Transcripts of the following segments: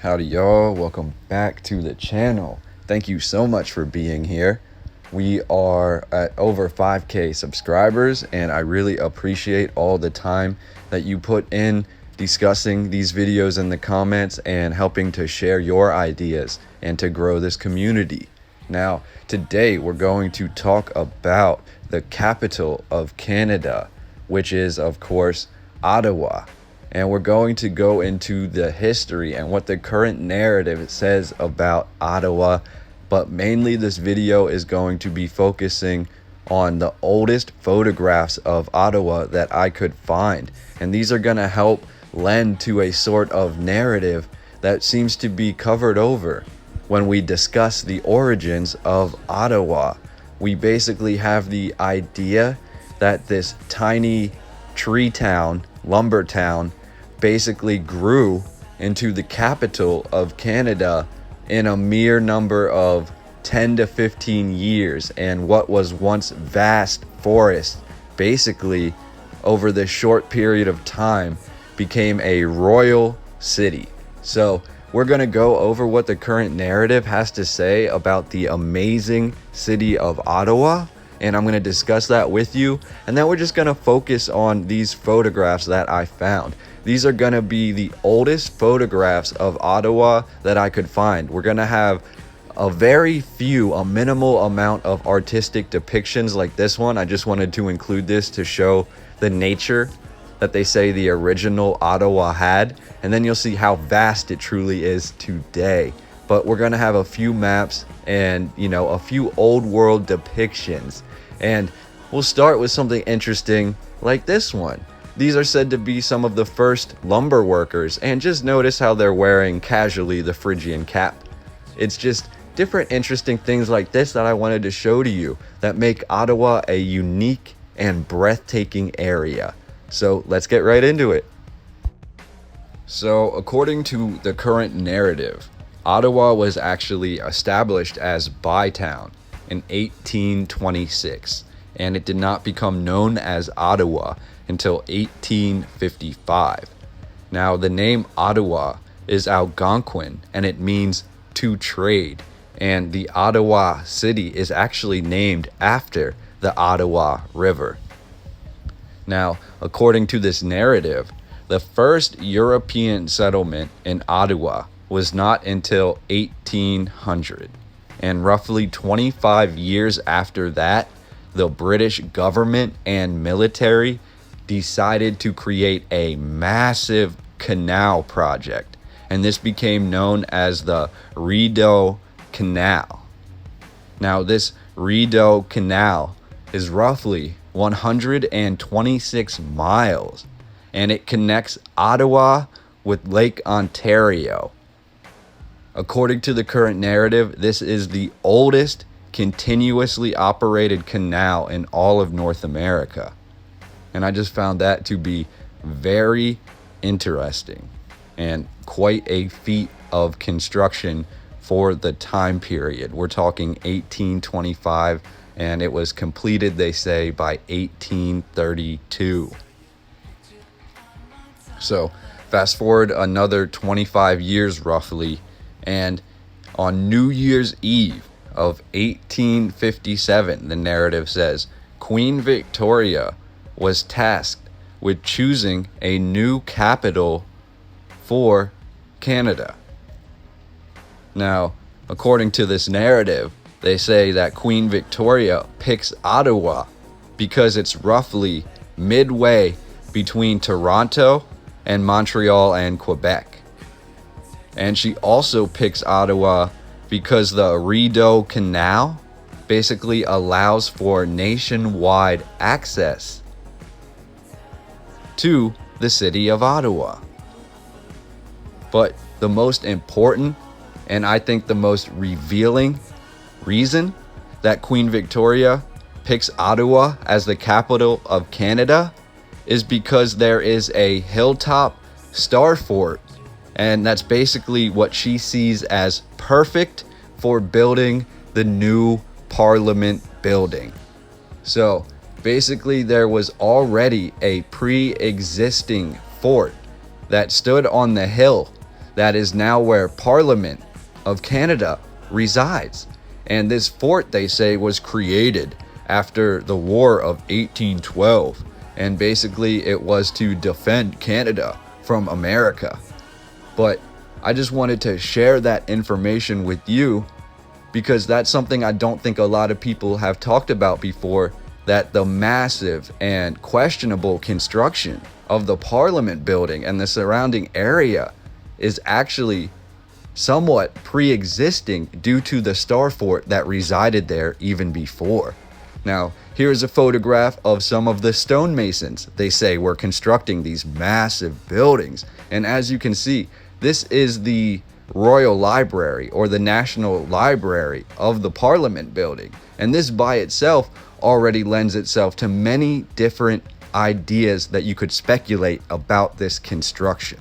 Howdy y'all, welcome back to the channel. Thank you so much for being here. We are at over 5K subscribers and I really appreciate all the time that you put in discussing these videos in the comments and helping to share your ideas and to grow this community. Now, today we're going to talk about the capital of Canada, which is of course Ottawa. And we're going to go into the history and what the current narrative says about Ottawa. But mainly this video is going to be focusing on the oldest photographs of Ottawa that I could find. And these are going to help lend to a sort of narrative that seems to be covered over when we discuss the origins of Ottawa. We basically have the idea that this tiny tree town, lumber town, basically grew into the capital of Canada in a mere number of 10 to 15 years, and what was once vast forest basically over this short period of time became a royal city. So we're going to go over what the current narrative has to say about the amazing city of Ottawa, and I'm going to discuss that with you, and then we're just going to focus on these photographs that I found. These are going to be the oldest photographs of Ottawa that I could find. We're going to have a minimal amount of artistic depictions like this one. I just wanted to include this to show the nature that they say the original Ottawa had. And then you'll see how vast it truly is today. But we're going to have a few maps and, a few old world depictions. And we'll start with something interesting like this one. These are said to be some of the first lumber workers, and just notice how they're wearing casually the Phrygian cap. It's just different interesting things like this that I wanted to show to you that make Ottawa a unique and breathtaking area. So let's get right into it. So according to the current narrative, Ottawa was actually established as Bytown in 1826, and it did not become known as Ottawa until 1855. Now, the name Ottawa is Algonquin, and it means to trade, and the Ottawa city is actually named after the Ottawa River. Now, according to this narrative, the first European settlement in Ottawa was not until 1800, and roughly 25 years after that, the British government and military decided to create a massive canal project, and this became known as the Rideau Canal. Now, this Rideau Canal is roughly 126 miles, and it connects Ottawa with Lake Ontario. According to the current narrative, this is the oldest continuously operated canal in all of North America. And I just found that to be very interesting and quite a feat of construction for the time period. We're talking 1825, and it was completed, they say, by 1832. So fast forward another 25 years roughly, and on New Year's Eve of 1857, the narrative says, Queen Victoria was tasked with choosing a new capital for Canada. Now, according to this narrative, they say that Queen Victoria picks Ottawa because it's roughly midway between Toronto and Montreal and Quebec. And she also picks Ottawa because the Rideau Canal basically allows for nationwide access to the city of Ottawa. But the most important, and I think the most revealing reason that Queen Victoria picks Ottawa as the capital of Canada is because there is a hilltop star fort, and that's basically what she sees as perfect for building the new Parliament building. So basically there was already a pre-existing fort that stood on the hill that is now where Parliament of Canada resides. And this fort, they say, was created after the War of 1812. And basically it was to defend Canada from America. But I just wanted to share that information with you because that's something I don't think a lot of people have talked about before, that the massive and questionable construction of the Parliament building and the surrounding area is actually somewhat pre-existing due to the Star Fort that resided there even before. Now, here's a photograph of some of the stonemasons they say were constructing these massive buildings. And as you can see, this is the Royal Library or the National Library of the Parliament building. And this by itself already lends itself to many different ideas that you could speculate about this construction.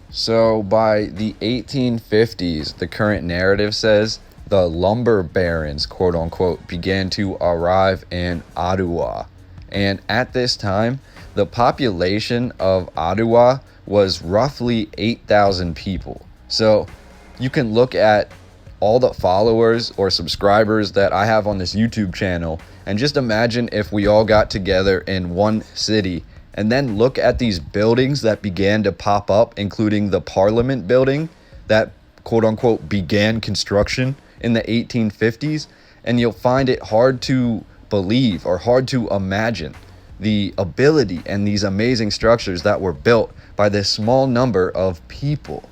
So by the 1850s, the current narrative says the lumber barons, quote unquote, began to arrive in Ottawa. And at this time, the population of Ottawa was roughly 8,000 people. So you can look at all the followers or subscribers that I have on this YouTube channel and just imagine if we all got together in one city and then look at these buildings that began to pop up, including the Parliament building that quote unquote began construction in the 1850s, and you'll find it hard to believe or hard to imagine the ability and these amazing structures that were built by this small number of people.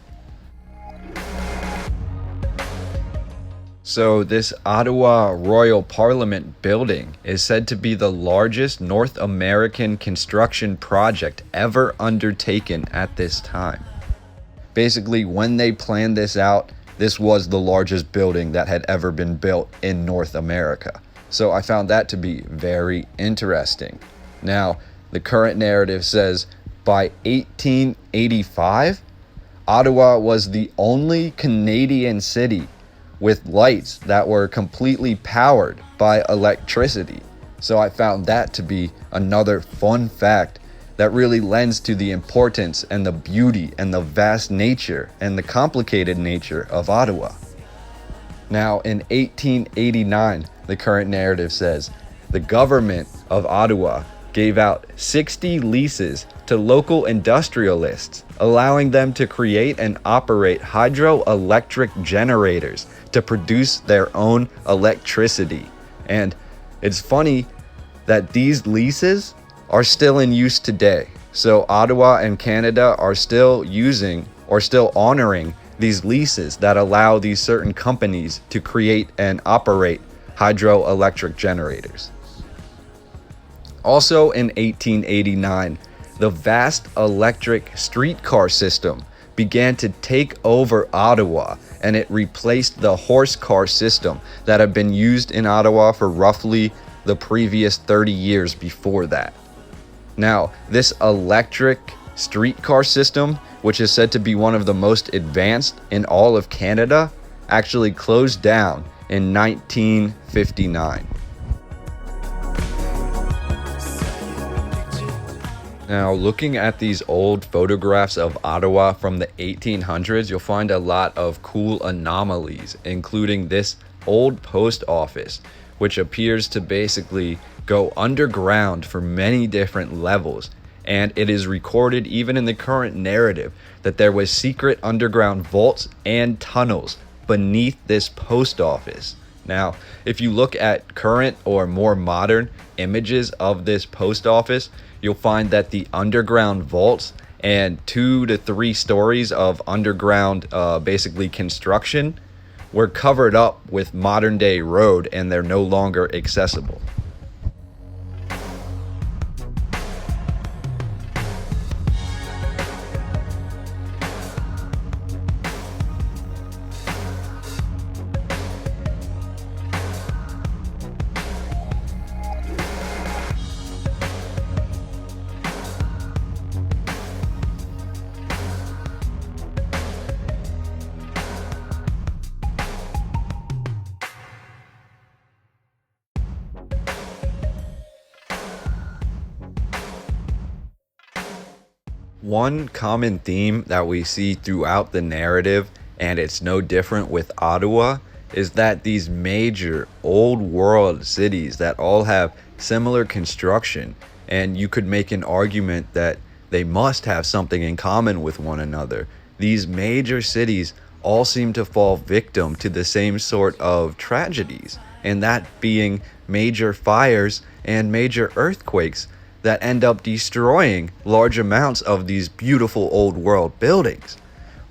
So this Ottawa Royal Parliament building is said to be the largest North American construction project ever undertaken at this time. Basically, when they planned this out, this was the largest building that had ever been built in North America. So I found that to be very interesting. Now, the current narrative says by 1885, Ottawa was the only Canadian city with lights that were completely powered by electricity. So I found that to be another fun fact that really lends to the importance and the beauty and the vast nature and the complicated nature of Ottawa. Now, in 1889, the current narrative says the government of Ottawa gave out 60 leases to local industrialists, allowing them to create and operate hydroelectric generators to produce their own electricity. And it's funny that these leases are still in use today. So Ottawa and Canada are still using or still honoring these leases that allow these certain companies to create and operate hydroelectric generators. Also in 1889, the vast electric streetcar system began to take over Ottawa, and it replaced the horse car system that had been used in Ottawa for roughly the previous 30 years before that. Now, this electric streetcar system, which is said to be one of the most advanced in all of Canada, actually closed down in 1959. Now, looking at these old photographs of Ottawa from the 1800s, you'll find a lot of cool anomalies, including this old post office, which appears to basically go underground for many different levels. And it is recorded even in the current narrative that there was secret underground vaults and tunnels beneath this post office. Now, if you look at current or more modern images of this post office, you'll find that the underground vaults and 2 to 3 stories of underground basically construction were covered up with modern day road, and they're no longer accessible. One common theme that we see throughout the narrative, and it's no different with Ottawa, is that these major old world cities that all have similar construction, and you could make an argument that they must have something in common with one another. These major cities all seem to fall victim to the same sort of tragedies, and that being major fires and major earthquakes that end up destroying large amounts of these beautiful old world buildings.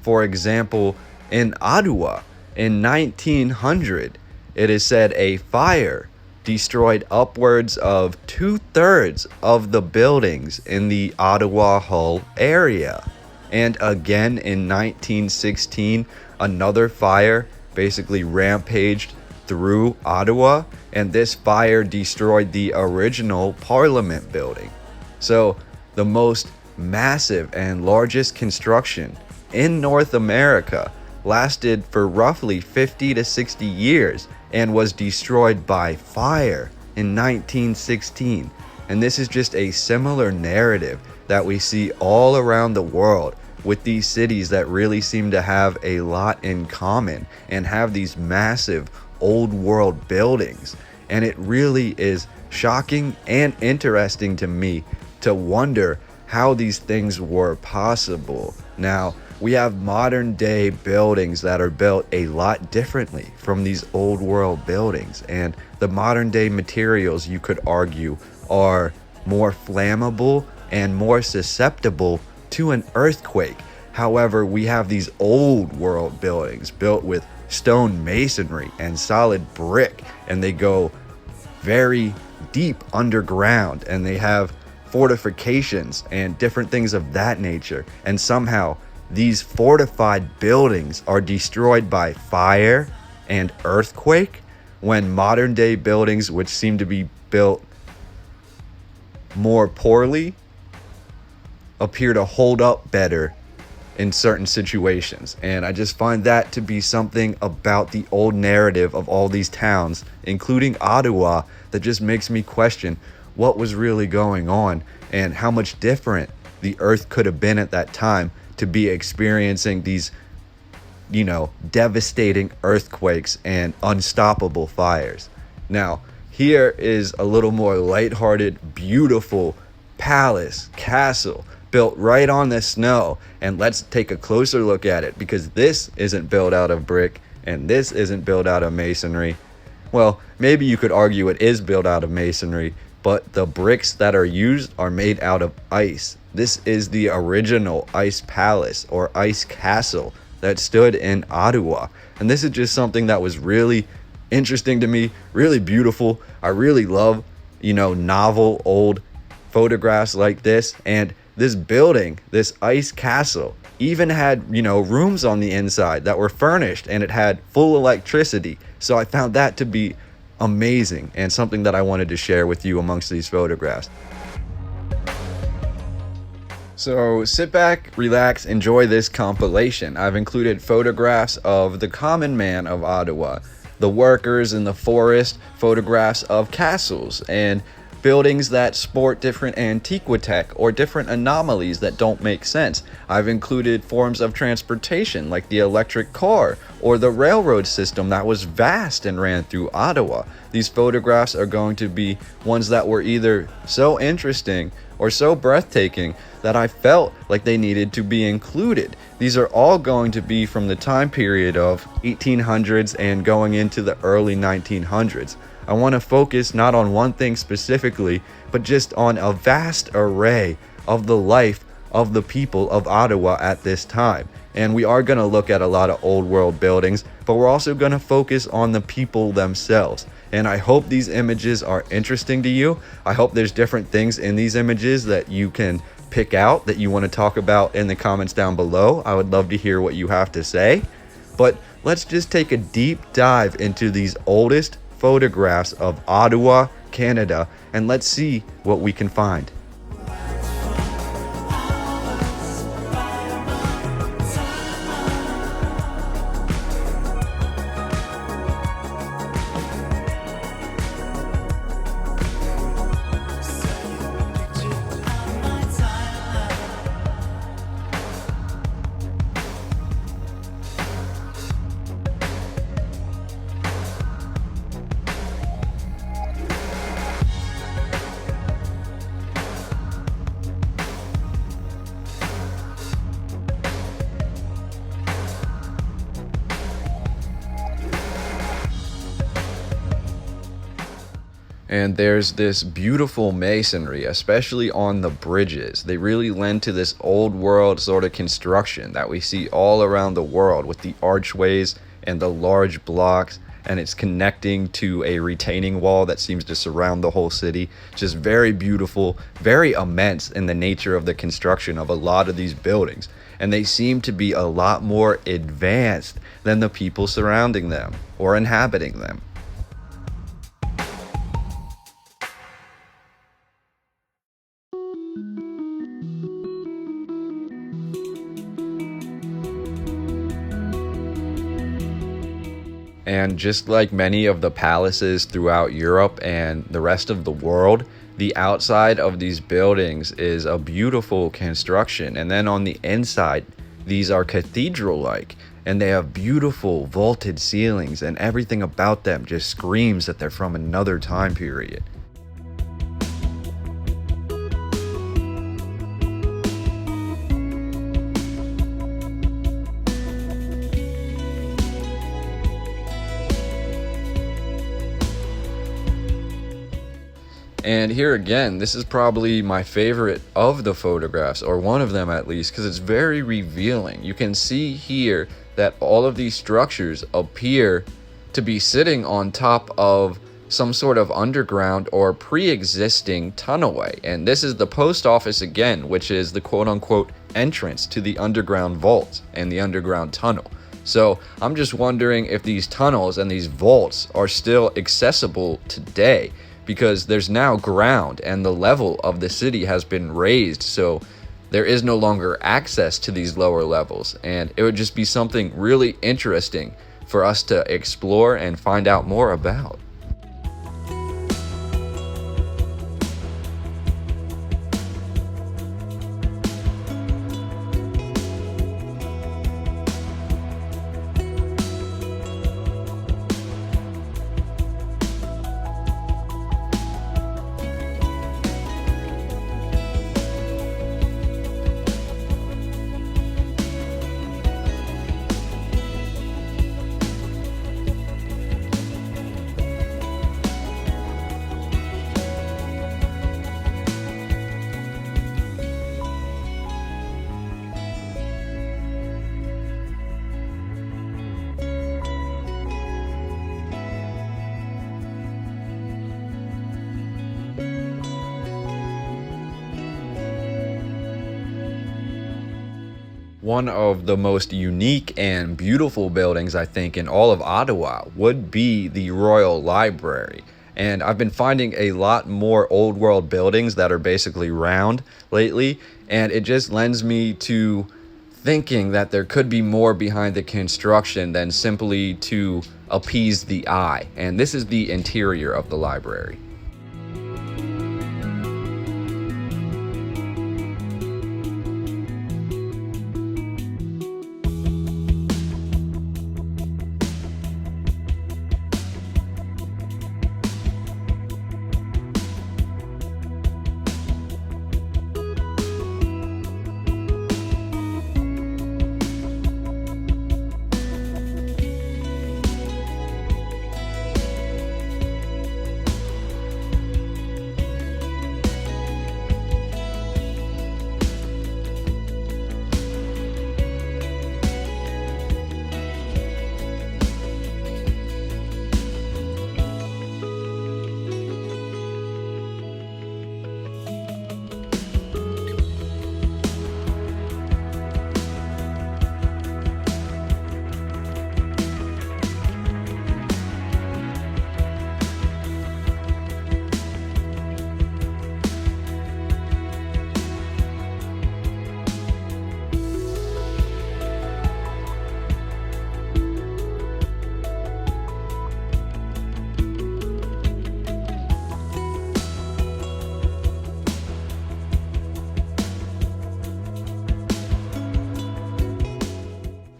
For example, in Ottawa in 1900, it is said a fire destroyed upwards of 2/3 of the buildings in the Ottawa Hull area. And again in 1916, another fire basically rampaged through Ottawa, and this fire destroyed the original Parliament building. So the most massive and largest construction in North America lasted for roughly 50 to 60 years and was destroyed by fire in 1916. And this is just a similar narrative that we see all around the world with these cities that really seem to have a lot in common and have these massive old world buildings. And it really is shocking and interesting to me to wonder how these things were possible. Now, we have modern day buildings that are built a lot differently from these old world buildings, and the modern day materials, you could argue, are more flammable and more susceptible to an earthquake. However, we have these old world buildings built with stone masonry and solid brick, and they go very deep underground, and they have fortifications and different things of that nature. And somehow these fortified buildings are destroyed by fire and earthquake, when modern day buildings, which seem to be built more poorly, appear to hold up better in certain situations. And I just find that to be something about the old narrative of all these towns, including Ottawa, that just makes me question what was really going on and how much different the earth could have been at that time to be experiencing these, devastating earthquakes and unstoppable fires. Now, here is a little more lighthearted, beautiful palace, castle, built right on the snow. And let's take a closer look at it, because this isn't built out of brick and this isn't built out of masonry. Well, maybe you could argue it is built out of masonry, but the bricks that are used are made out of ice. This is the original ice palace or ice castle that stood in Ottawa. And this is just something that was really interesting to me, really beautiful. I really love, novel old photographs like this. And this building, this ice castle, even had, rooms on the inside that were furnished, and it had full electricity. So I found that to be amazing and something that I wanted to share with you amongst these photographs. So sit back, relax, enjoy this compilation. I've included photographs of the common man of Ottawa, the workers in the forest, photographs of castles, and buildings that sport different antiquitech or different anomalies that don't make sense. I've included forms of transportation like the electric car or the railroad system that was vast and ran through Ottawa. These photographs are going to be ones that were either so interesting or so breathtaking that I felt like they needed to be included. These are all going to be from the time period of 1800s and going into the early 1900s. I want to focus not on one thing specifically, but just on a vast array of the life of the people of Ottawa at this time. And we are going to look at a lot of old world buildings, but we're also going to focus on the people themselves. And I hope these images are interesting to you. I hope there's different things in these images that you can pick out that you want to talk about in the comments down below. I would love to hear what you have to say. But let's just take a deep dive into these oldest photographs of Ottawa, Canada, and let's see what we can find. And there's this beautiful masonry, especially on the bridges. They really lend to this old world sort of construction that we see all around the world with the archways and the large blocks, and it's connecting to a retaining wall that seems to surround the whole city. Just very beautiful, very immense in the nature of the construction of a lot of these buildings. And they seem to be a lot more advanced than the people surrounding them or inhabiting them. And just like many of the palaces throughout Europe and the rest of the world, the outside of these buildings is a beautiful construction. And then on the inside, these are cathedral-like, and they have beautiful vaulted ceilings, and everything about them just screams that they're from another time period. And here again, this is probably my favorite of the photographs, or one of them at least, because it's very revealing. You can see here that all of these structures appear to be sitting on top of some sort of underground or pre-existing tunnelway. And this is the post office again, which is the quote-unquote entrance to the underground vault and the underground tunnel. So I'm just wondering if these tunnels and these vaults are still accessible today, because there's now ground and the level of the city has been raised, so there is no longer access to these lower levels. And it would just be something really interesting for us to explore and find out more about. One of the most unique and beautiful buildings, I think, in all of Ottawa would be the Royal Library. And I've been finding a lot more old world buildings that are basically round lately, and it just lends me to thinking that there could be more behind the construction than simply to appease the eye. And this is the interior of the library.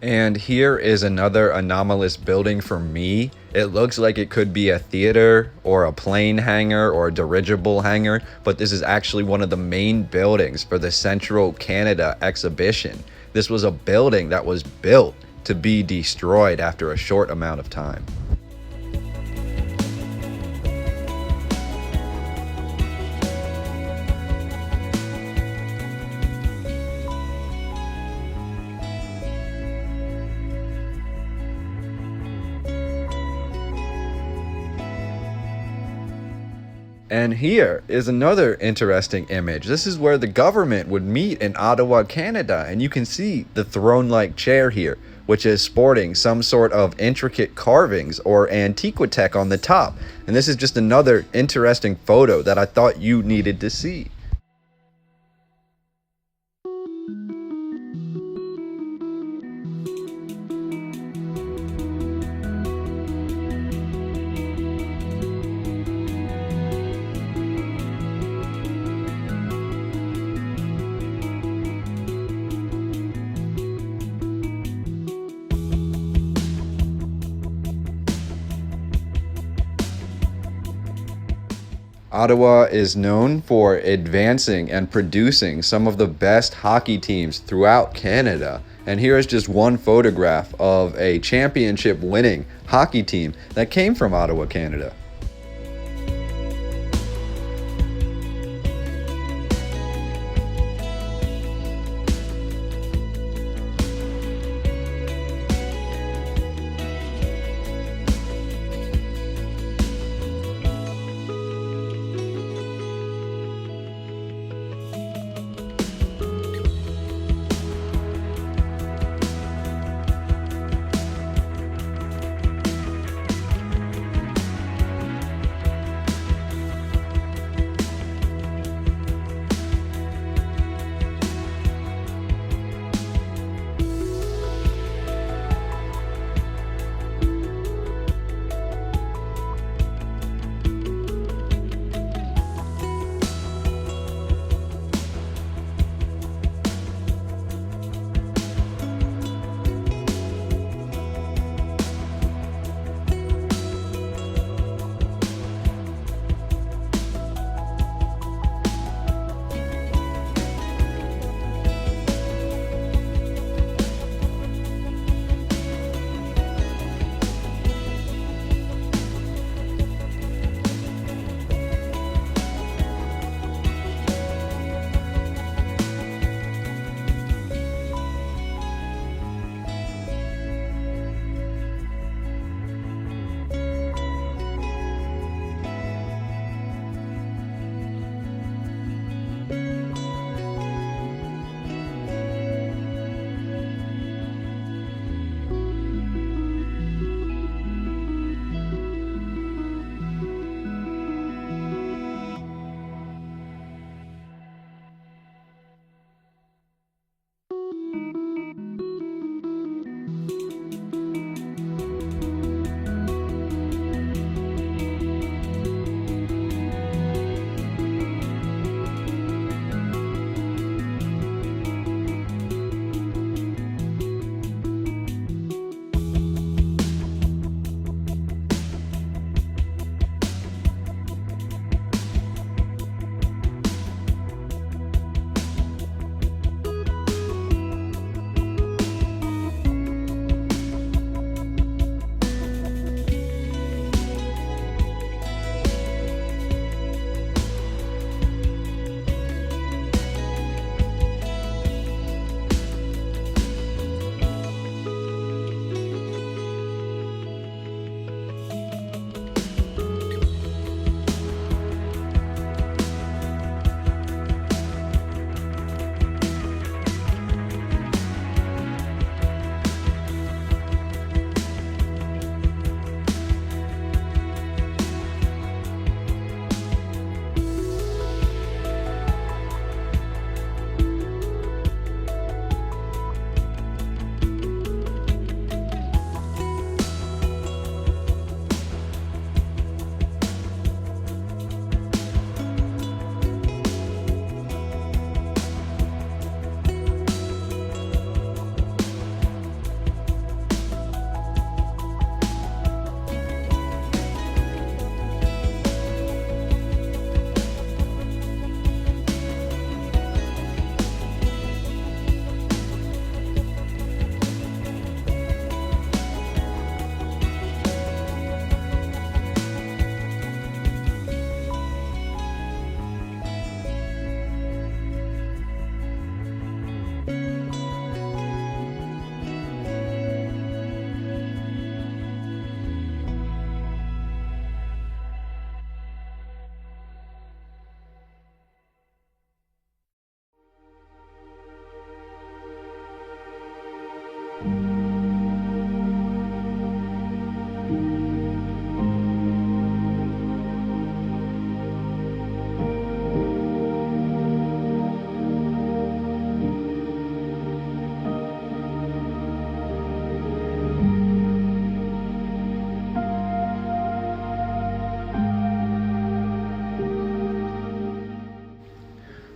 And here is another anomalous building for me. It looks like it could be a theater or a plane hangar or a dirigible hangar, but this is actually one of the main buildings for the Central Canada exhibition. This was a building that was built to be destroyed after a short amount of time. And here is another interesting image. This is where the government would meet in Ottawa, Canada. And you can see the throne-like chair here, which is sporting some sort of intricate carvings or antiquitech on the top. And this is just another interesting photo that I thought you needed to see. Ottawa is known for advancing and producing some of the best hockey teams throughout Canada. And here is just one photograph of a championship winning hockey team that came from Ottawa, Canada.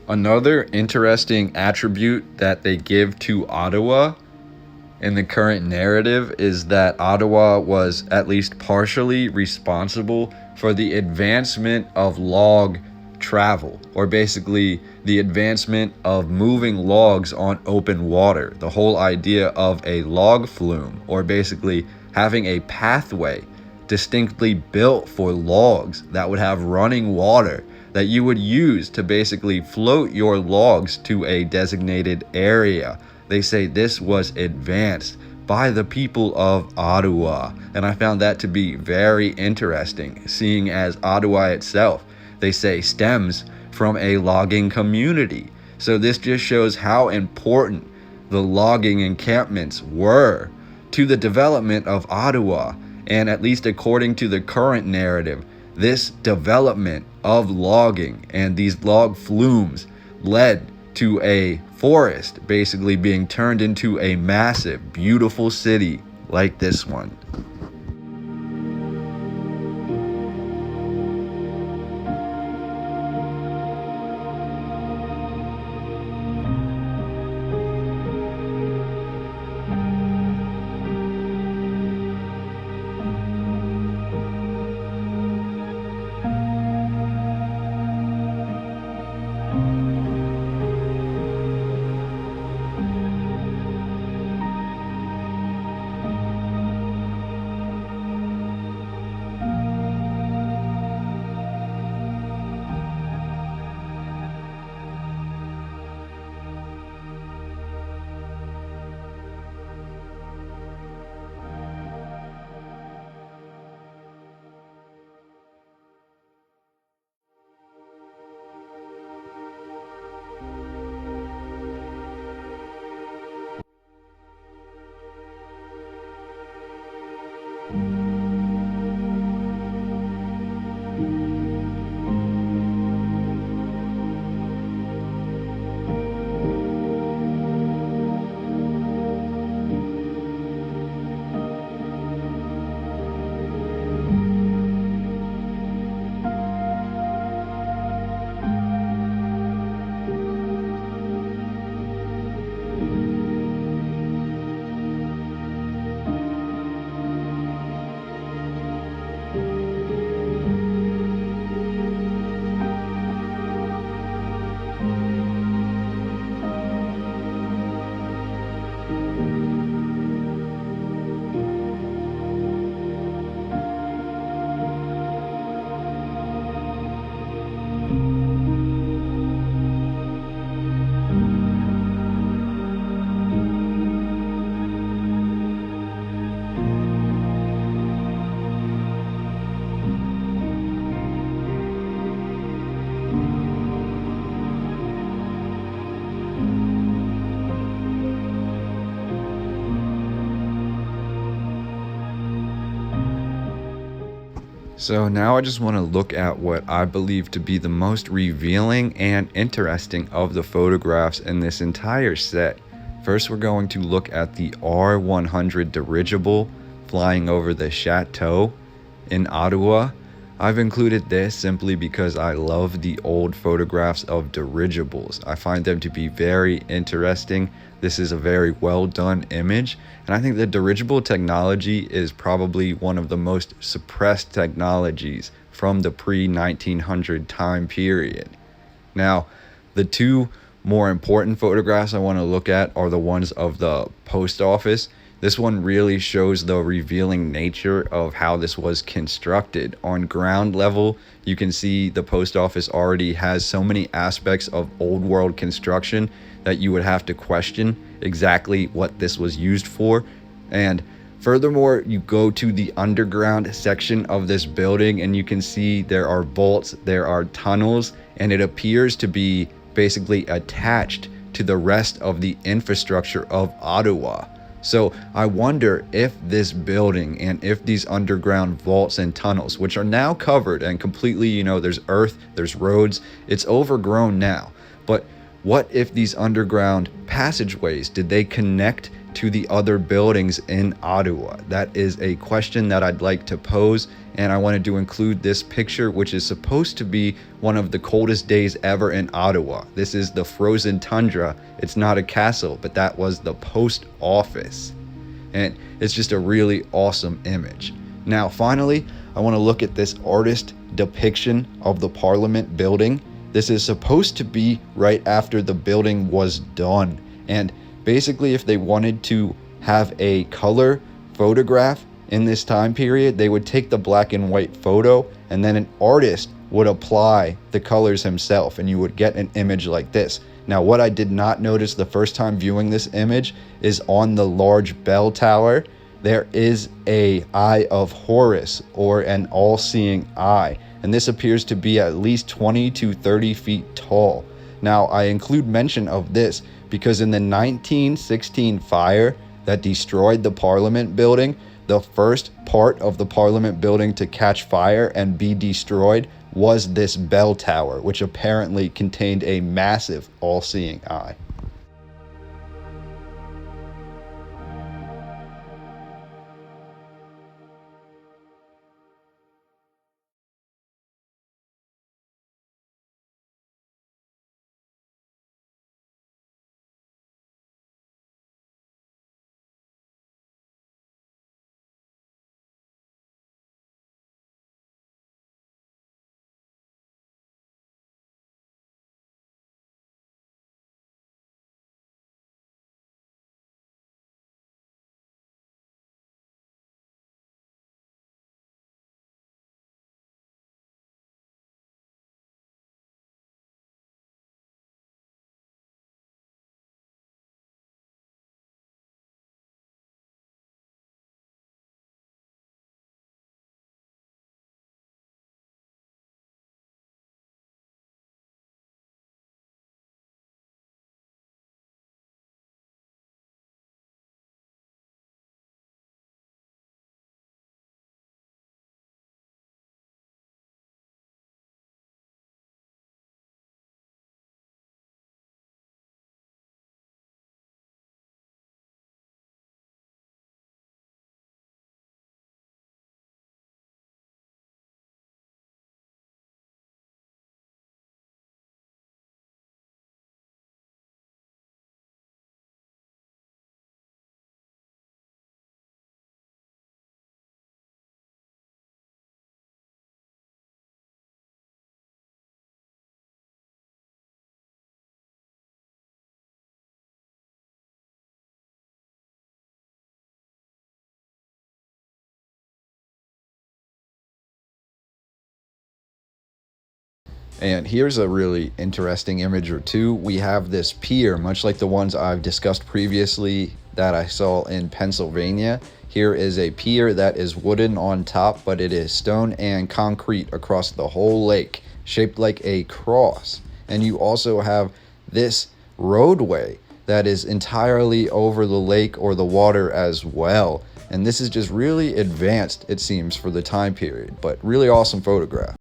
Another interesting attribute that they give to Ottawa in the current narrative is that Ottawa was at least partially responsible for the advancement of log travel, or basically the advancement of moving logs on open water. The whole idea of a log flume, or basically having a pathway distinctly built for logs that would have running water that you would use to basically float your logs to a designated area. They say this was advanced by the people of Ottawa, and I found that to be very interesting, seeing as Ottawa itself, they say, stems from a logging community. So this just shows how important the logging encampments were to the development of Ottawa. And at least according to the current narrative, this development of logging and these log flumes led to a forest basically being turned into a massive, beautiful city like this one. So now I just want to look at what I believe to be the most revealing and interesting of the photographs in this entire set. First, we're going to look at the R100 dirigible flying over the chateau in Ottawa. I've included this simply because I love the old photographs of dirigibles. I find them to be very interesting. This is a very well done image, and I think the dirigible technology is probably one of the most suppressed technologies from the pre-1900 time period. Now, the two more important photographs I want to look at are the ones of the post office. This one really shows the revealing nature of how this was constructed. On ground level, you can see the post office already has so many aspects of old world construction that you would have to question exactly what this was used for. And furthermore, you go to the underground section of this building and you can see there are vaults, there are tunnels, and it appears to be basically attached to the rest of the infrastructure of Ottawa. So I wonder if this building and if these underground vaults and tunnels, which are now covered and completely, there's earth, there's roads, it's overgrown now. But what if these underground passageways, did they connect to the other buildings in Ottawa? That is a question that I'd like to pose, and I wanted to include this picture, which is supposed to be one of the coldest days ever in Ottawa. This is the frozen tundra. It's not a castle, but that was the post office. And it's just a really awesome image. Now, finally, I want to look at this artist depiction of the Parliament building. This is supposed to be right after the building was done. And basically, if they wanted to have a color photograph in this time period, they would take the black and white photo, and then an artist would apply the colors himself, and you would get an image like this. Now, what I did not notice the first time viewing this image is on the large bell tower, there is a eye of Horus, or an all-seeing eye. And this appears to be at least 20 to 30 feet tall. Now, I include mention of this because in the 1916 fire that destroyed the Parliament building, the first part of the Parliament building to catch fire and be destroyed was this bell tower, which apparently contained a massive all-seeing eye. And here's a really interesting image or two. We have this pier, much like the ones I've discussed previously that I saw in Pennsylvania. Here is a pier that is wooden on top, but it is stone and concrete across the whole lake, shaped like a cross. And you also have this roadway that is entirely over the lake or the water as well. And this is just really advanced, it seems, for the time period, but really awesome photograph.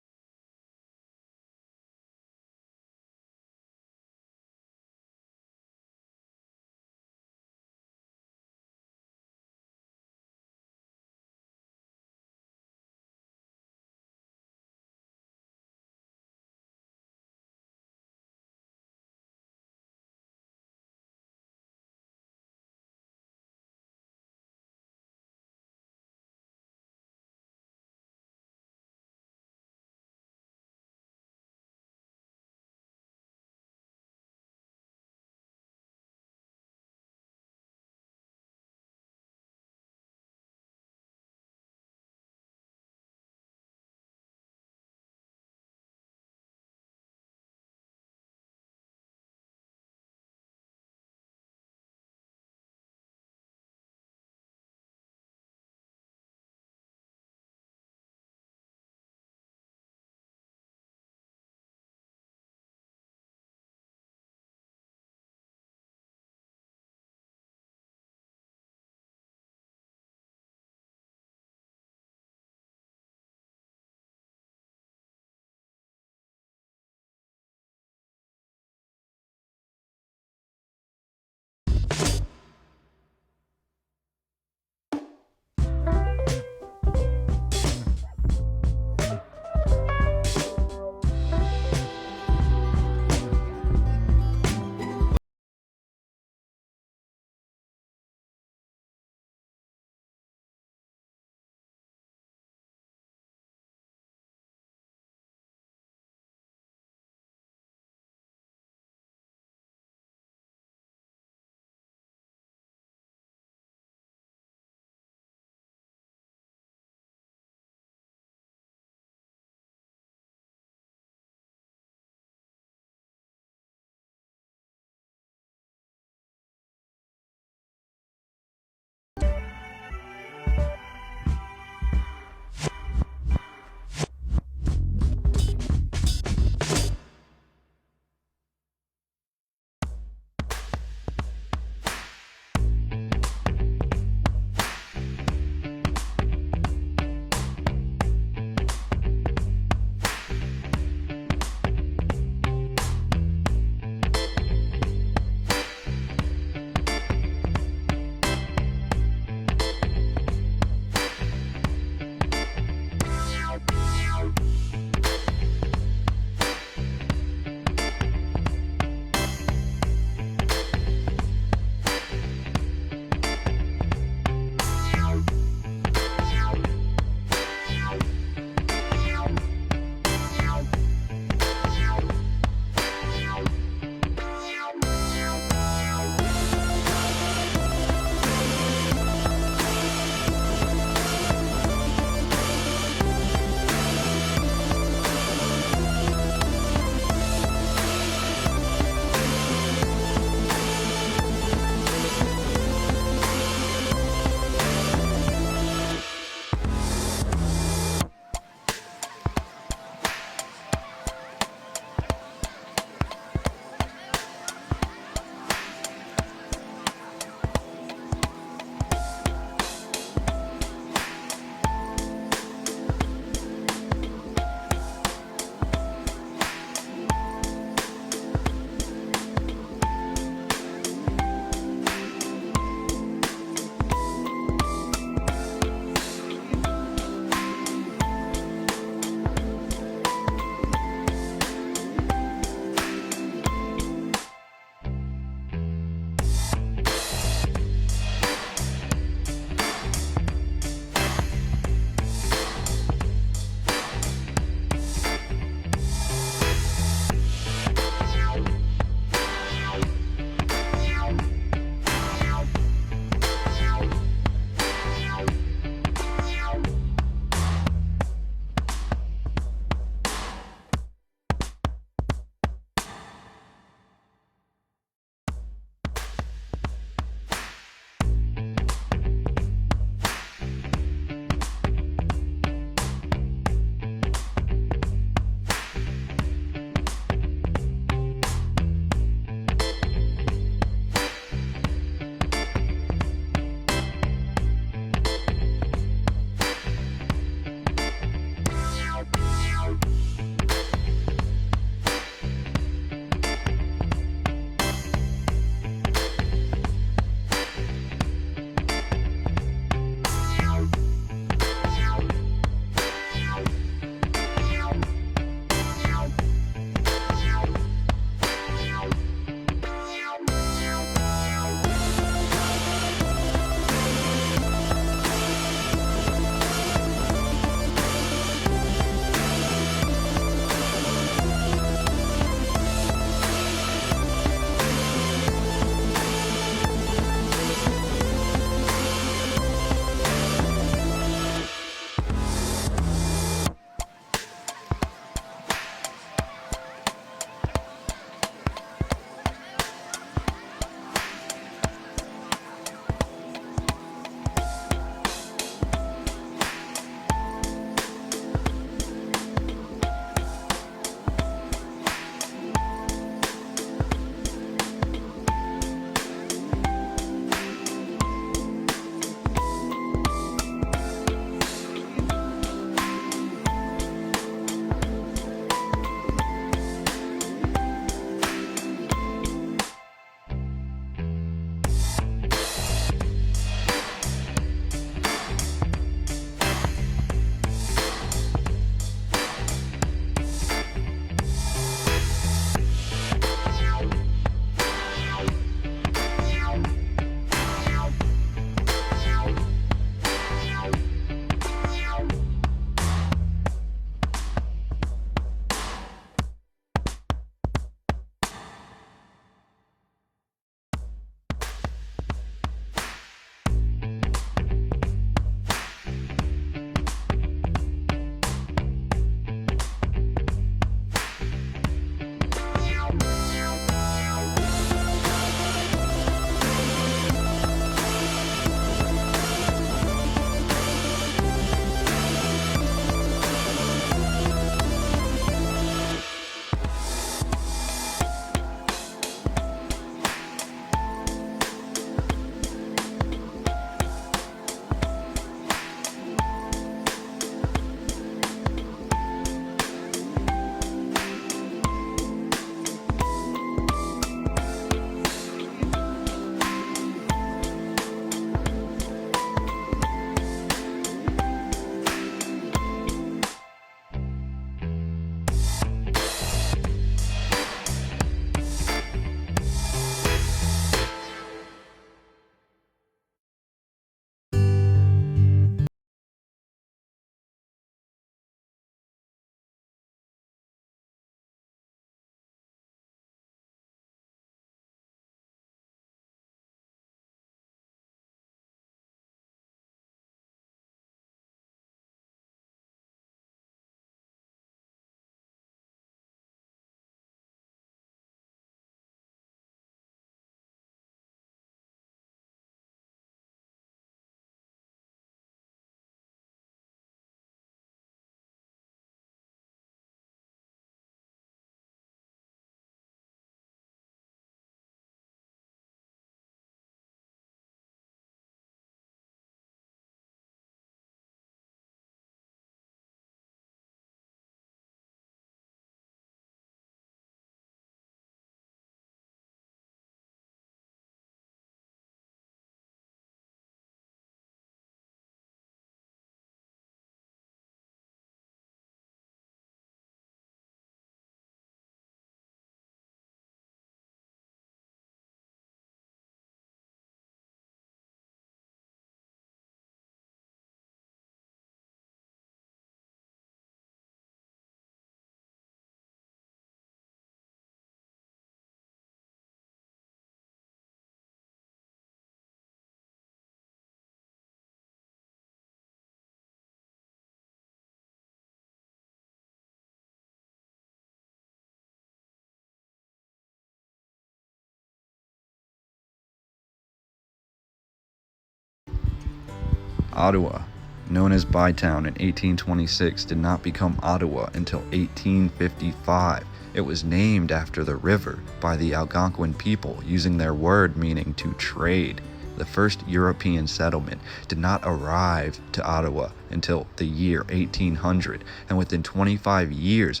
Ottawa, known as Bytown in 1826, did not become Ottawa until 1855. It was named after the river by the Algonquin people, using their word meaning to trade. The first European settlement did not arrive to Ottawa until the year 1800, and within 25 years,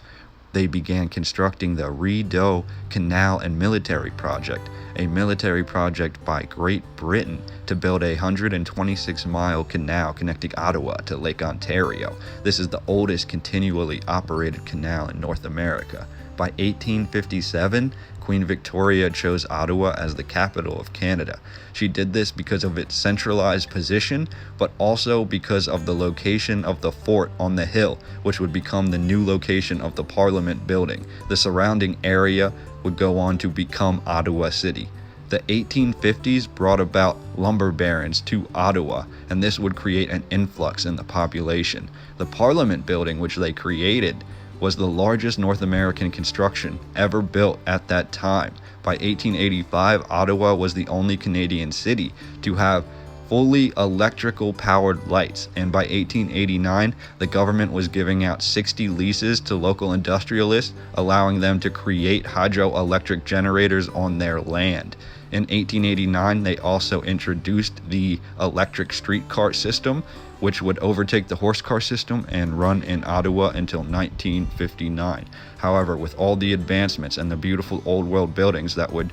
they began constructing the Rideau Canal and military project, a military project by Great Britain to build a 126-mile canal connecting Ottawa to Lake Ontario. This is the oldest continually operated canal in North America. By 1857, Queen Victoria chose Ottawa as the capital of Canada. She did this because of its centralized position, but also because of the location of the fort on the hill, which would become the new location of the Parliament building. The surrounding area would go on to become Ottawa City. The 1850s brought about lumber barons to Ottawa, and this would create an influx in the population. The Parliament building, which they created, was the largest North American construction ever built at that time. By 1885, Ottawa was the only Canadian city to have fully electrical powered lights, and by 1889, the government was giving out 60 leases to local industrialists, allowing them to create hydroelectric generators on their land. In 1889, they also introduced the electric streetcar system, which would overtake the horse car system and run in Ottawa until 1959. However, with all the advancements and the beautiful old world buildings that would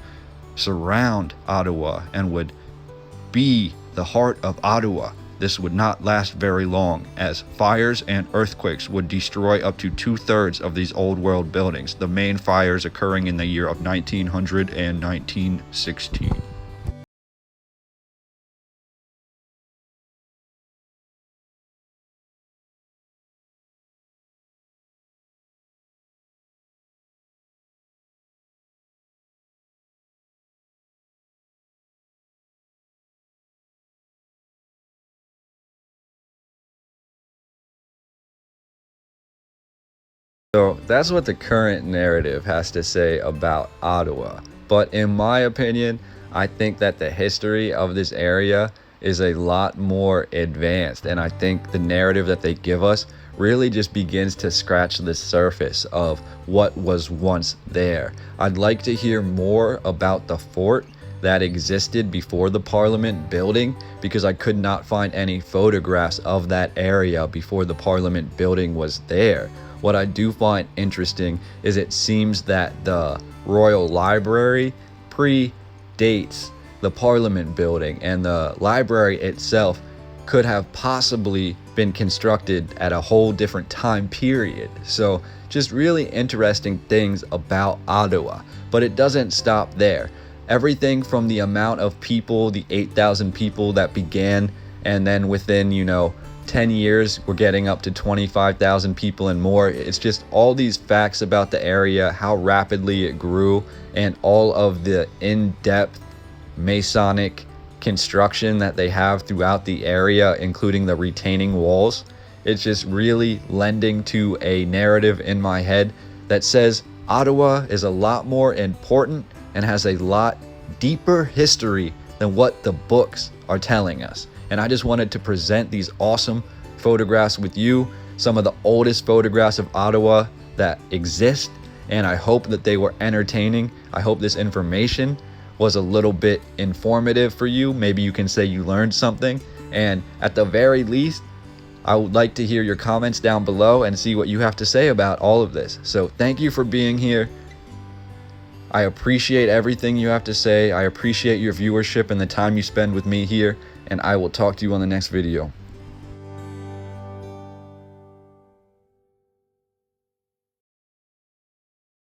surround Ottawa and would be the heart of Ottawa, this would not last very long, as fires and earthquakes would destroy up to 2/3 of these old world buildings, the main fires occurring in the year of 1900 and 1916. So that's what the current narrative has to say about Ottawa. But in my opinion, I think that the history of this area is a lot more advanced. And I think the narrative that they give us really just begins to scratch the surface of what was once there. I'd like to hear more about the fort that existed before the Parliament building, because I could not find any photographs of that area before the Parliament building was there. What I do find interesting is it seems that the Royal Library predates the Parliament building, and the library itself could have possibly been constructed at a whole different time period. So just really interesting things about Ottawa. But it doesn't stop there. Everything from the amount of people, the 8,000 people that began, and then within 10 years we're getting up to 25,000 people and more. It's just all these facts about the area, how rapidly it grew, and all of the in-depth Masonic construction that they have throughout the area, including the retaining walls. It's just really lending to a narrative in my head that says Ottawa is a lot more important and has a lot deeper history than what the books are telling us. And I just wanted to present these awesome photographs with you, some of the oldest photographs of Ottawa that exist, and I hope that they were entertaining. I hope this information was a little bit informative for you. Maybe you can say you learned something, and at the very least, I would like to hear your comments down below and see what you have to say about all of this. So thank you for being here. I appreciate everything you have to say. I appreciate your viewership and the time you spend with me here, and I will talk to you on the next video.